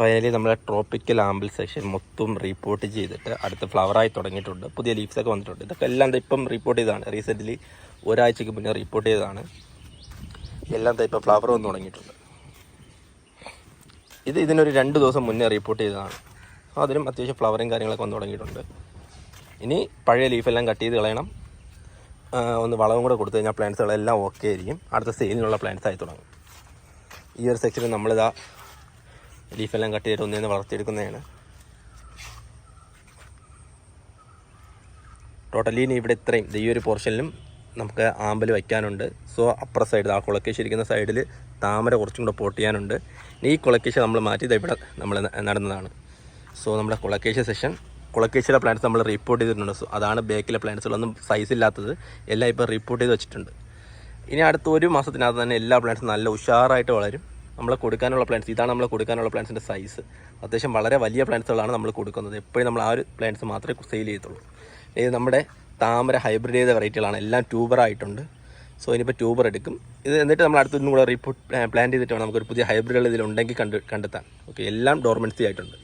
Finally നമ്മളെ tropical ample section മൊത്തം report ചെയ്തിട്ട് അടുത്ത് ഫ്ലവറായി തുടങ്ങിയിട്ടുണ്ട്. പുതിയ ലീവ്സൊക്കെ വന്നിട്ടുണ്ട്. ഇതൊക്കെ എല്ലാം ഇപ്പം റിപ്പോർട്ട് ചെയ്തതാണ്. റീസെൻ്റ്ലി ഒരാഴ്ചയ്ക്ക് മുന്നേ റിപ്പോർട്ട് ചെയ്തതാണ്. എല്ലാം ഇപ്പോൾ ഫ്ലവർ വന്ന് തുടങ്ങിയിട്ടുണ്ട്. ഇതിനൊരു 2 ദിവസം മുന്നേ റിപ്പോർട്ട് ചെയ്തതാണ്. അതിനും അത്യാവശ്യം ഫ്ലവറും കാര്യങ്ങളൊക്കെ വന്ന് തുടങ്ങിയിട്ടുണ്ട്. ഇനി പഴയ ലീഫെല്ലാം കട്ട് ചെയ്ത് കളയണം. ഒന്ന് വളവും കൂടെ കൊടുത്തു കഴിഞ്ഞാൽ പ്ലാന്റ്സുകളെല്ലാം ഓക്കെ ആയിരിക്കും. അടുത്ത സെയിലിനുള്ള പ്ലാന്റ്സ് ആയി തുടങ്ങും. ഈ ഒരു സെക്ഷനിൽ നമ്മളിതാ ലീഫെല്ലാം കട്ട് ചെയ്തിട്ട് ഒന്നേന്ന് വളർത്തിയെടുക്കുന്നതാണ്. ടോട്ടലി ഇനി ഇവിടെ ഇത്രയും ഈ ഒരു പോർഷനിലും നമുക്ക് ആമ്പൽ വയ്ക്കാനുണ്ട്. സോ അപ്പുറ സൈഡ് ആ കുളക്കേശ് ഇരിക്കുന്ന സൈഡിൽ താമര കുറച്ചും കൂടെ പോട്ട് ചെയ്യാനുണ്ട്. ഈ കുളക്കേശ് നമ്മൾ മാറ്റി ഇവിടെ നമ്മൾ നടുന്നതാണ്. സോ നമ്മുടെ കുളക്കേശ് സെഷൻ, കുളക്കേശിയുടെ പ്ലാന്റ്സ് നമ്മൾ റിപ്പോർട്ട് ചെയ്തിട്ടുണ്ട്. സോ അതാണ് ബാക്കിലെ പ്ലാന്റ്സുകളൊന്നും സൈസ് ഇല്ലാത്തത്. എല്ലാം ഇപ്പോൾ റിപ്പോർട്ട് ചെയ്ത് വെച്ചിട്ടുണ്ട്. ഇനി അടുത്ത 1 മാസത്തിനകത്ത് തന്നെ എല്ലാ പ്ലാന്റ്സും നല്ല ഉഷാറായിട്ട് വളരും. നമ്മൾ കൊടുക്കാനുള്ള പ്ലാന്റ്സ് ഇതാണ്. നമ്മൾ കൊടുക്കാനുള്ള പ്ലാന്റ്സിൻ്റെ സൈസ് അത്യാവശ്യം വളരെ വലിയ പ്ലാന്റ്സുകളാണ് നമ്മൾ കൊടുക്കുന്നത്. എപ്പോഴും നമ്മൾ ആ ഒരു പ്ലാന്റ്സ് മാത്രമേ സെയിൽ ചെയ്യത്തുള്ളൂ. ഇത് നമ്മുടെ താമര ഹൈബ്രിഡ് ചെയ്ത വെറൈറ്റികളാണ്. എല്ലാം ട്യൂബറായിട്ടുണ്ട്. സോ ഇനിയിപ്പോൾ ട്യൂബർ എടുക്കും. ഇത് എന്നിട്ട് നമ്മൾ അടുത്തൊന്നും കൂടെ പ്ലാന്റ് ചെയ്തിട്ട് വേണം നമുക്കൊരു പുതിയ ഹൈബ്രിഡുകൾ ഇതിലുണ്ടെങ്കിൽ കണ്ടെത്താൻ. ഓക്കെ, എല്ലാം ഡോർമെൻസി ആയിട്ടുണ്ട്.